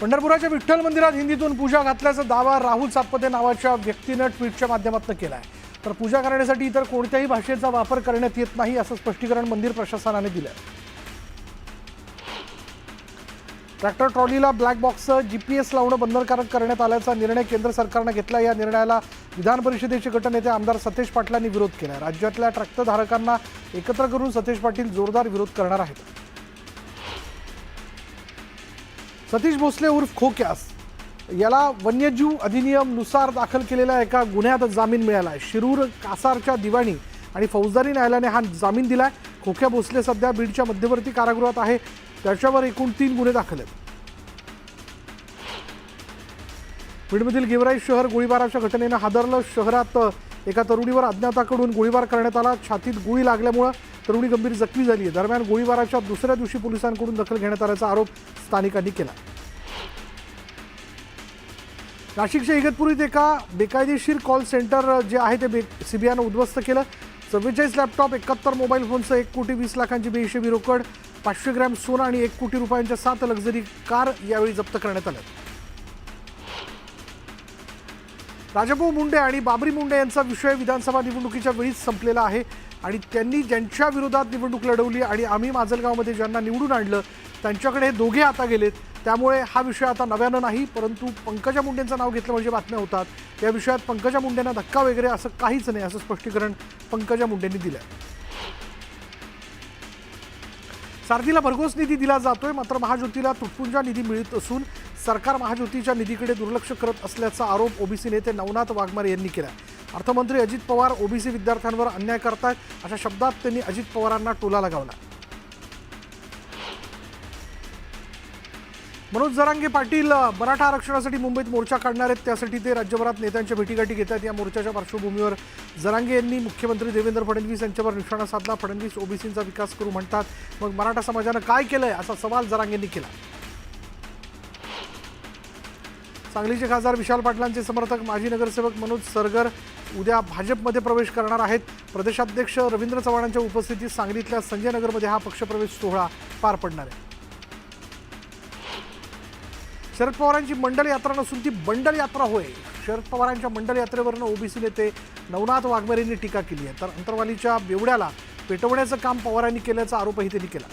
पंढरपुराच्या विठ्ठल मंदिरात हिंदीतून पूजा घातल्याचा दावा राहुल सातपते नावाच्या व्यक्तीने ट्विटच्या माध्यमातून केला आहे। तर पूजा करण्यासाठी इतर कोणत्याही भाषेचा वापर करण्यात येत नाही असं स्पष्टीकरण मंदिर प्रशासनाने दिलं आहे। ट्रॅक्टर ट्रॉलीला ब्लॅक बॉक्स GPS लावणं बंधनकारक करण्यात आल्याचा निर्णय केंद्र सरकारने घेतला। या निर्णयाला विधान परिषदेचे गटनेते आमदार सतेज पाटलांनी विरोध केला। राज्यातल्या ट्रॅक्टर धारकांना एकत्र करून सतेज पाटील जोरदार विरोध करणार आहेत। सतीश भोसले उर्फ खोक्यास याला वन्यजीव अधिनियम नुसार दाखल केलेल्या एका गुन्ह्यात जामीन मिळाला आहे। शिरूर कासारच्या दिवाणी आणि फौजदारी न्यायालयाने हा जामीन दिलाय। खोक्या भोसले सध्या बीडच्या मध्यवर्ती कारागृहात आहे। त्याच्यावर एकूण 3 गुन्हे दाखल आहेत। बीडमधील गेवराई शहर गोळीबाराच्या घटनेने हादरलं। शहरात एका तरुणीवर अज्ञाताकडून गोळीबार करण्यात आला। छातीत गोळी लागल्यामुळे तरुणी गंभीर जखमी झाली आहे। दरम्यान गोळीबाराच्या दुसऱ्या दिवशी पोलिसांकडून दखल घेण्यात आल्याचा आरोप स्थानिकांनी केला। नाशिकच्या इगतपुरीत एका बेकायदेशीर कॉल सेंटर जे आहे ते सीबीआयने उद्ध्वस्त केलं। 44 लॅपटॉप, 71 मोबाईल फोनसह 1 कोटी 20 लाखांची बेहिशेबी रोकड, 500 ग्रॅम सोनं आणि 1 कोटी रुपयांच्या 7 लक्झरी कार यावेळी जप्त करण्यात आल्या। राजाभाऊ मुंडे आणि बाबरी मुंडे यांचा विषय विधानसभा निवडणुकीच्या वेळीच संपलेला आहे आणि त्यांनी ज्यांच्या विरोधात निवडणूक लढवली आणि आम्ही माजलगावमध्ये ज्यांना निवडून आणलं त्यांच्याकडे हे दोघे आता गेलेत। त्यामुळे हा विषय आता नव्यानं नाही, परंतु पंकजा मुंडेंचं नाव घेतलं म्हणजे बातम्या होतात। या विषयात पंकजा मुंडेंना धक्का वगैरे असं काहीच नाही असं स्पष्टीकरण पंकजा मुंडेंनी दिलं। सारथीला भरघोस निधी दिला जातोय, मात्र महाज्योतीला तुटपुंजा निधी मिळत असून सरकार महाज्योतीच्या निधीकडे दुर्लक्ष करत असल्याचा आरोप ओबीसी नेते नवनाथ वाघमारे यांनी केला। अर्थमंत्री अजित पवार ओबीसी विद्यार्थ्यांवर अन्याय करतात अशा शब्दात त्यांनी अजित पवारांना टोला लगावला। मनोज जरांगे पाटील मराठा आरक्षणासाठी मुंबईत मोर्चा काढणार आहेत। त्यासाठी ते राज्यभरात नेत्यांच्या भेटीगाठी घेत आहेत। या मोर्चाच्या पार्श्वभूमीवर जरांगे यांनी मुख्यमंत्री देवेंद्र फडणवीस यांच्यावर निशाणा साधला। फडणवीस ओबीसींचा विकास करू म्हणतात, मग मराठा समाजानं काय केलंय असा सवाल जरांगेंनी केला। सांगलीचे खासदार विशाल पाटलांचे समर्थक माजी नगरसेवक मनोज सरगर उद्या भाजपमध्ये प्रवेश करणार आहेत। प्रदेशाध्यक्ष रवींद्र चव्हाणांच्या उपस्थितीत सांगलीतल्या संजय नगरमध्ये हा पक्षप्रवेश सोहळा पार पडणार आहे। शरद पवारांची मंडल यात्रा नसून ती बंडल यात्रा होय। शरद पवारांच्या मंडल यात्रेवरनं ओबीसी नेते नवनाथ वाघमारे यांनी टीका केली आहे। तर अंतरवालीच्या बेवड्याला पेटवण्याचं काम पवारांनी केल्याचा आरोपही त्यांनी केला।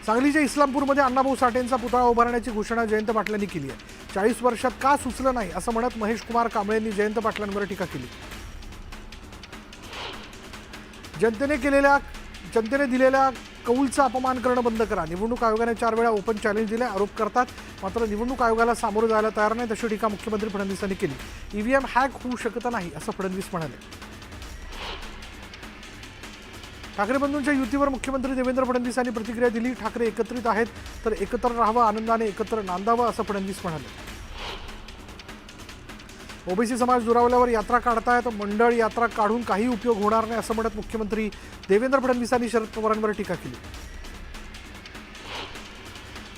सांगलीच्या इस्लामपूरमध्ये अण्णाभाऊ साठेंचा पुतळा उभारण्याची घोषणा जयंत पाटलांनी केली आहे। 40 वर्षात का सुचलं नाही असं म्हणत महेश कुमार कांबळे यांनी जयंत पाटलांवर टीका केली। जनतेने दिलेल्या कौलचा अपमान करणं बंद करा। निवडणूक आयोगाने 4 वेळा ओपन चॅलेंज दिले आरोप करतात, मात्र निवडणूक आयोगाला सामोरं जायला तयार नाही अशी टीका मुख्यमंत्री फडणवीसांनी केली। ईव्हीएम हॅक होऊ शकत नाही असं फडणवीस म्हणाले। ठाकरे बंधूंच्या युतीवर मुख्यमंत्री देवेंद्र फडणवीसांनी प्रतिक्रिया दिली। ठाकरे एकत्रित आहेत तर एकत्र राहावं, आनंदाने एकत्र नांदावं असं फडणवीस म्हणाले। ओबीसी समाज दुरावल्यावर यात्रा काढतायत, मंडळ यात्रा काढून काही उपयोग होणार नाही असं म्हणत मुख्यमंत्री देवेंद्र फडणवीसांनी शरद पवारांवर टीका केली।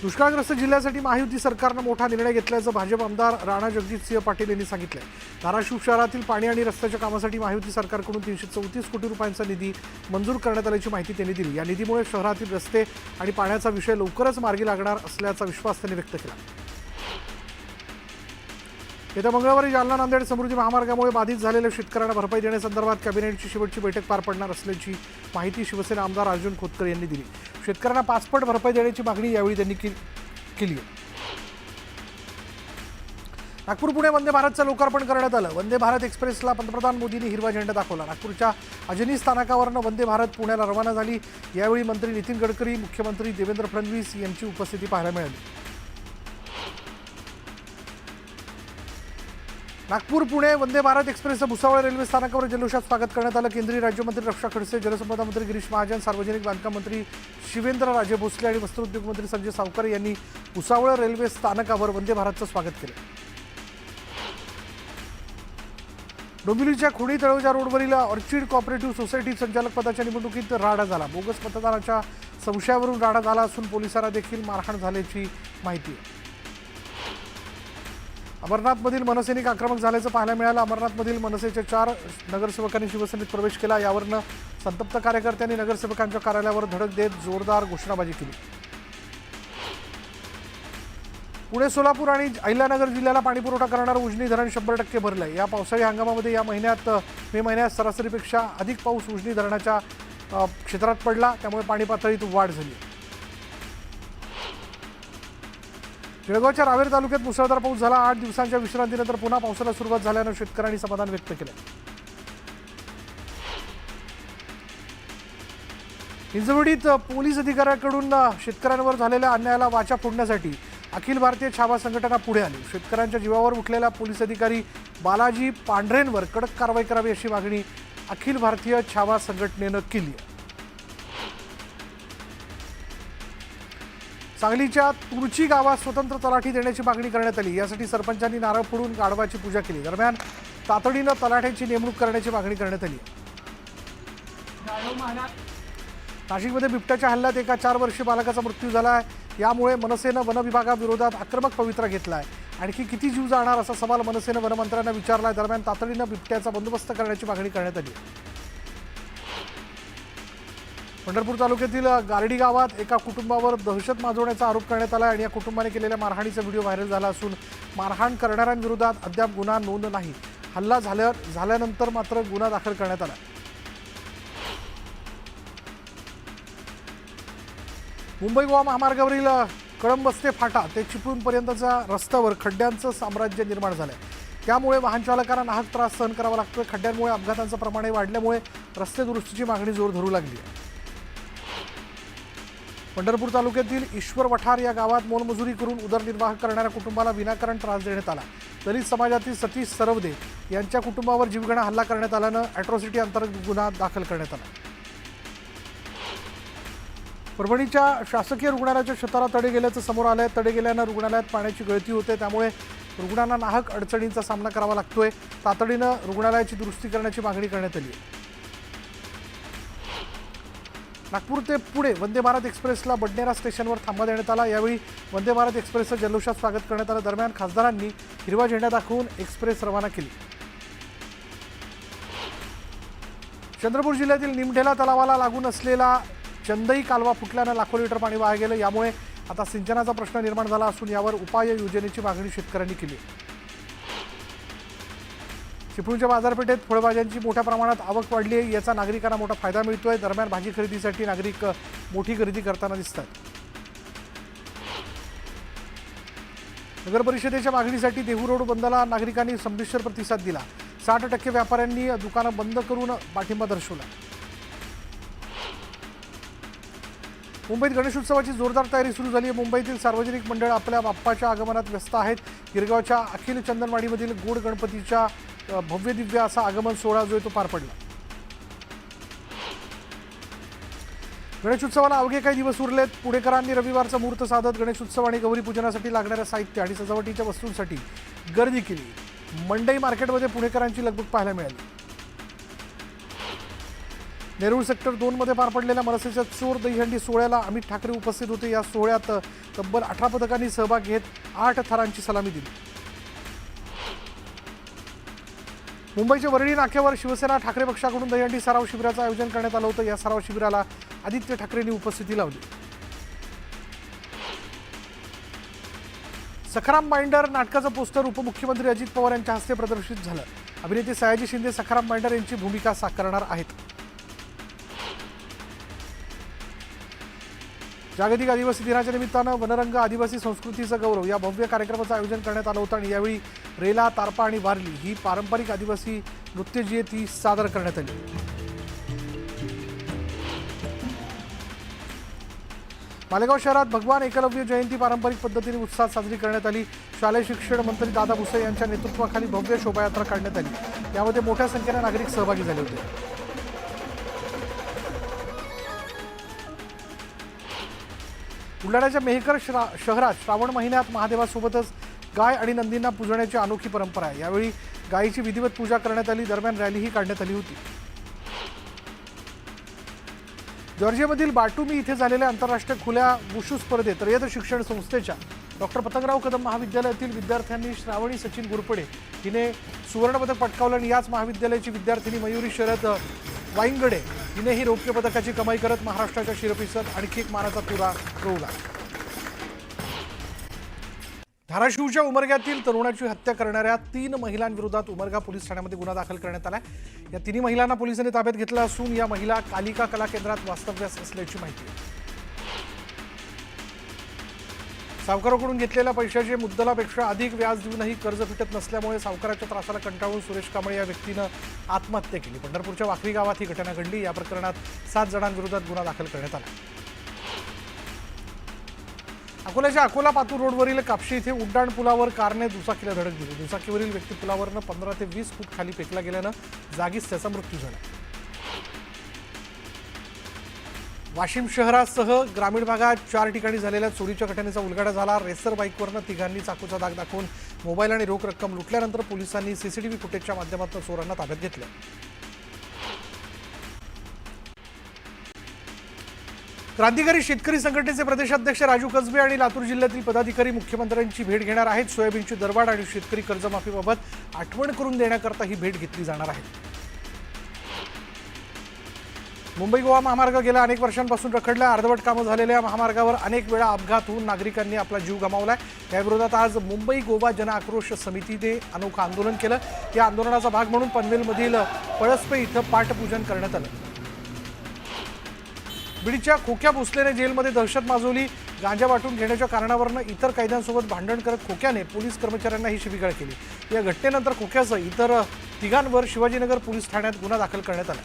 दुष्काळग्रस्त जिल्ह्यासाठी महायुती सरकारनं मोठा निर्णय घेतल्याचं भाजप आमदार राणा जगजितसिंह पाटील यांनी सांगितलंय। धाराशिव शहरातील पाणी आणि रस्त्याच्या कामासाठी महायुती सरकारकडून 334 कोटी रुपयांचा निधी मंजूर करण्यात आल्याची माहिती त्यांनी दिली। या निधीमुळे शहरातील रस्ते आणि पाण्याचा विषय लवकरच मार्गी लागणार असल्याचा विश्वास त्यांनी व्यक्त केला। येत्या मंगळवारी जालना नांदेड समृद्धी महामार्गामुळे बाधित झालेल्या शेतकऱ्यांना भरपाई देण्यासंदर्भात कॅबिनेटची शेवटची बैठक पार पडणार असल्याची माहिती शिवसेना आमदार अर्जुन खोतकर यांनी दिली। शेतकऱ्यांना 5 पट भरपाई देण्याची मागणी यावेळी त्यांनी केली। नागपूर पुणे वंदे भारतचं लोकार्पण करण्यात आलं। वंदे भारत एक्सप्रेसला पंतप्रधान मोदींनी हिरवा झेंडा दाखवला। नागपूरच्या अजनी स्थानकावरनं वंदे भारत पुण्याला रवाना झाली। यावेळी मंत्री नितीन गडकरी, मुख्यमंत्री देवेंद्र फडणवीस यांची उपस्थिती पाहायला मिळाली। नागपूर पुणे वंदे भारत एक्सप्रेसचं भुसावळ रेल्वे स्थानकावर जल्लोषात स्वागत करण्यात आलं। केंद्रीय राज्यमंत्री रक्षा खडसे, जलसंपदा मंत्री गिरीश महाजन, सार्वजनिक बांधकाम मंत्री शिवेंद्रराजे भोसले आणि वस्त्रोद्योग मंत्री संजय सावकर यांनी भुसावळ रेल्वे स्थानकावर वंदे भारतचं स्वागत केलं। डोंबिवलीच्या खुणी तळोजा रोडवरील ऑर्चिड कॉपरेटिव्ह सोसायटी संचालक पदाच्या निवडणुकीत राडा झाला। बोगस मतदानाच्या संशयावरून राडा झाला असून पोलिसांना देखील मारहाण झाल्याची माहिती आहे। अमरनाथमधील मनसेनिक आक्रमक झाल्याचं पाहायला मिळालं। अमरनाथमधील मनसेच्या 4 नगरसेवकांनी शिवसेनेत प्रवेश केला। यावरनं संतप्त कार्यकर्त्यांनी नगरसेवकांच्या कार्यालयावर धडक देत जोरदार घोषणाबाजी केली। पुणे, सोलापूर आणि अहिल्यानगर जिल्ह्याला पाणीपुरवठा करणारं उजनी धरण 100% भरलंय। या पावसाळी हंगामामध्ये या महिन्यात मे महिन्यात सरासरीपेक्षा अधिक पाऊस उजनी धरणाच्या क्षेत्रात पडला, त्यामुळे पाणी पातळीत वाढ झाली। जळगावच्या रावेर तालुक्यात मुसळधार पाऊस झाला। 8 दिवसांच्या विश्रांतीनंतर पुन्हा पावसाला सुरुवात झाल्यानं शेतकऱ्यांनी समाधान व्यक्त केलं। हिंजवडीत पोलीस अधिकाऱ्याकडून शेतकऱ्यांवर झालेल्या अन्यायाला वाचा फोडण्यासाठी अखिल भारतीय छावा संघटना पुढे आली। शेतकऱ्यांच्या जीवावर उठलेल्या पोलीस अधिकारी बालाजी पांढरेंवर कडक कारवाई करावी अशी मागणी अखिल भारतीय छावा संघटनेनं केली आहे। सांगलीच्या तुरची गावात स्वतंत्र तलाठी देण्याची मागणी करण्यात आली। यासाठी सरपंचांनी नारळ फोडून गाढवाची पूजा केली। दरम्यान तातडीनं तलाठ्यांची नेमणूक करण्याची मागणी करण्यात आली। नाशिकमध्ये बिबट्याच्या हल्ल्यात एका 4 वर्षीय बालकाचा मृत्यू झाला आहे। यामुळे मनसेनं वन विभागाविरोधात आक्रमक पवित्रा घेतला आहे। आणखी किती जीव जाणार असा सवाल मनसेनं वनमंत्र्यांना विचारला आहे। दरम्यान तातडीनं बिबट्याचा बंदोबस्त करण्याची मागणी करण्यात आली। पंढरपूर तालुक्यातील गारडी गावात एका कुटुंबावर दहशत माजवण्याचा आरोप करण्यात आला आणि या कुटुंबाने केलेल्या मारहाणीचा व्हिडिओ व्हायरल झाला असून मारहाण करणाऱ्यांविरोधात अद्याप गुन्हा नोंद नाही। हल्ला झाल्यानंतर मात्र गुन्हा दाखल करण्यात आला। मुंबई गोवा महामार्गावरील कळंबस्ते फाटा ते चिपळूणपर्यंतच्या रस्त्यावर खड्ड्यांचं साम्राज्य निर्माण झालंय। त्यामुळे वाहन चालकांना नाहक त्रास सहन करावा लागतोय। खड्ड्यांमुळे अपघातांचं प्रमाणही वाढल्यामुळे रस्ते दुरुस्तीची मागणी जोर धरू लागली आहे। पंढरपूर तालुक्यातील ईश्वर वठार या गावात मोलमजुरी करून उदरनिर्वाह करणाऱ्या कुटुंबाला विनाकारण त्रास देण्यात आला। दलित समाजातील सतीश सरवदे यांच्या कुटुंबावर जीवघेणा हल्ला करण्यात आल्यानं अॅट्रॉसिटी अंतर्गत गुन्हा दाखल करण्यात आला। परभणीच्या शासकीय रुग्णालयाच्या छताला तडे गेल्याचं समोर आलंय। तडे गेल्यानं रुग्णालयात पाण्याची गळती होते, त्यामुळे रुग्णांना नाहक अडचणींचा सामना करावा लागतोय। तातडीनं रुग्णालयाची दुरुस्ती करण्याची मागणी करण्यात आली आहे। नागपूर ते पुणे वंदे भारत एक्सप्रेसला बडनेरा स्टेशनवर थांबा देण्यात आला। यावेळी वंदे भारत एक्सप्रेसचं जल्लोषात स्वागत करण्यात आलं। दरम्यान खासदारांनी हिरवा झेंडा दाखवून एक्सप्रेस रवाना केली। चंद्रपूर जिल्ह्यातील निमढेला तलावाला लागून असलेला चंदई कालवा फुटल्यानं लाखो लिटर पाणी वाया गेलं। यामुळे आता सिंचनाचा प्रश्न निर्माण झाला असून यावर उपाययोजनेची मागणी शेतकऱ्यांनी केली। चिपळूणच्या बाजारपेठेत फळभाज्यांची मोठ्या प्रमाणात आवक वाढली आहे। याचा नागरिकांना मोठा फायदा मिळतोय। दरम्यान भाजी खरेदीसाठी नागरिक मोठी गर्दी करताना दिसतात। नगर परिषदेच्या मागणीसाठी देहू रोड बंदला नागरिकांनी संमिश्र प्रतिसाद दिला। 60% व्यापाऱ्यांनी दुकानं बंद करून पाठिंबा दर्शवला। मुंबईत गणेशोत्सवाची जोरदार तयारी सुरू झाली आहे। मुंबईतील सार्वजनिक मंडळ आपल्या बाप्पाच्या आगमनात व्यस्त आहेत। गिरगावच्या अखिल चंदनवाडीमधील गोड गणपतीच्या भव्य दिव्य असा आगमन सोहळा जो तो पार पडला। गणेशोत्सवाला अवघे काही दिवस उरलेत। पुणेकरांनी रविवारचा मुहूर्त साधत गणेशोत्सव आणि गौरी पूजनासाठी लागणाऱ्या साहित्य आणि सजावटीच्या वस्तूंसाठी गर्दी केली। मंडई मार्केटमध्ये पुणेकरांची लगबग पाहायला मिळाली। नेरूळ सेक्टर 2 मध्ये पार पडलेल्या मनसेच्या चोर दहीहंडी सोहळ्याला अमित ठाकरे उपस्थित होते। या सोहळ्यात तब्बल 18 पथकांनी सहभाग घेत 8 थरांची सलामी दिली। मुंबईच्या वरळी नाक्यावर शिवसेना ठाकरे पक्षाकडून दहीहंडी सराव शिबिराचं आयोजन करण्यात आलं होतं। या सराव शिबिराला आदित्य ठाकरेंनी उपस्थिती लावली। सखाराम बाइंडर नाटकाचं पोस्टर उपमुख्यमंत्री अजित पवार यांच्या हस्ते प्रदर्शित झालं। अभिनेते सयाजी शिंदे सखाराम बाइंडर यांची भूमिका साकारणार आहेत। जागतिक आदिवासी दिनाच्या निमित्तानं वनरंग आदिवासी संस्कृतीचा गौरव या भव्य कार्यक्रमाचं आयोजन करण्यात आलं होतं आणि यावेळी रेला, तारपा आणि वारली ही पारंपरिक आदिवासी नृत्य जी आहे ती सादर करण्यात आली। मालेगाव शहरात भगवान एकलव्य जयंती पारंपरिक पद्धतीने उत्साहात साजरी करण्यात आली। शालेय शिक्षण मंत्री दादा भुसे यांच्या नेतृत्वाखाली भव्य शोभायात्रा काढण्यात आली। यामध्ये मोठ्या संख्येने नागरिक सहभागी झाले होते। बुलढाण्याच्या मेहकर शहरात श्रावण महिन्यात महादेवासोबतच गाय आणि नंदींना पूजण्याची अनोखी परंपरा आहे। यावेळी गायीची विधिवत पूजा करण्यात आली। दरम्यान रॅलीही काढण्यात आली होती। जॉर्जियामधील बाटुमी इथे झालेल्या आंतरराष्ट्रीय खुल्या वुशू स्पर्धेत रयत शिक्षण संस्थेच्या डॉक्टर पतंगराव कदम महाविद्यालयातील विद्यार्थ्यांनी श्रावणी सचिन गुरपडे हिने सुवर्णपदक पटकावलं आणि याच महाविद्यालयाची विद्यार्थिनी मयुरी शरद वाईंगडे हिनेही रौप्य पदकाची कमाई करत महाराष्ट्राच्या शिरपीसत आणखी एक मानाचा तुरा रोवला। धाराशिवच्या उमरग्यातील तरुणाची हत्या करणाऱ्या 3 महिलांविरोधात उमरगा पोलीस ठाण्यामध्ये गुन्हा दाखल करण्यात आलाय। या 3 महिलांना पोलिसांनी ताब्यात घेतलं असून या महिला कालिका कला केंद्रात वास्तव्यास असल्याची माहिती आहे। सावकाराकडून घेतलेल्या पैशाचे मुद्दलापेक्षा अधिक व्याज देऊनही कर्ज फिटत नसल्यामुळे सावकाराच्या त्रासाला कंटाळून सुरेश कांबळे या व्यक्तीनं आत्महत्या केली। पंढरपूरच्या वाखरी गावात ही घटना घडली। या प्रकरणात 7 जणांविरोधात गुन्हा दाखल करण्यात आला। अकोल्याच्या अकोला पातूर रोडवरील कापशी इथे उड्डाण पुलावर कारने दुचाकीला धडक दिली। दुचाकीवरील व्यक्ती पुलावरनं 15 ते 20 फूट खाली फेकला गेल्यानं जागीच त्याचा मृत्यू झाला। वाशिम शहरासह ग्रामीण भागात 4 ठिकाणी झालेल्या चोरीच्या घटनेचा उलगडा झाला। रेसर बाईकवरनं तिघांनी चाकूचा दाग दाखवून मोबाईल आणि रोख रक्कम लुटल्यानंतर पोलिसांनी सीसीटीव्ही फुटेजच्या माध्यमातून चोरांना ताब्यात घेतलं। क्रांतिकारी शेतकरी संघटनेचे प्रदेशाध्यक्ष राजू कसबे आणि लातूर जिल्ह्यातील पदाधिकारी मुख्यमंत्र्यांची भेट घेणार आहेत। सोयाबीनची दरवाढ आणि शेतकरी कर्जमाफीबाबत आठवण करून देण्याकरता ही भेट घेतली जाणार आहे। मुंबई गोवा महामार्ग गेल्या अनेक वर्षांपासून रखडल्या। अर्धवट कामं झालेल्या महामार्गावर अनेक वेळा अपघात होऊन नागरिकांनी आपला जीव गमावलाय। याविरोधात आज मुंबई गोवा जन आक्रोश समितीने अनोखं आंदोलन केलं। या आंदोलनाचा भाग म्हणून पनवेलमधील पळसपे इथं पाठपूजन करण्यात आलं। बीडच्या खोक्या भोसलेने जेलमध्ये दहशत माजवली। गांजा वाटून घेण्याच्या कारणावरून इतर कैद्यांसोबत भांडण करत खोक्याने पोलीस कर्मचाऱ्यांना ही शिवीगाळ केली। या घटनेनंतर खोक्यासह इतर तिघांवर शिवाजीनगर पोलीस ठाण्यात गुन्हा दाखल करण्यात आला।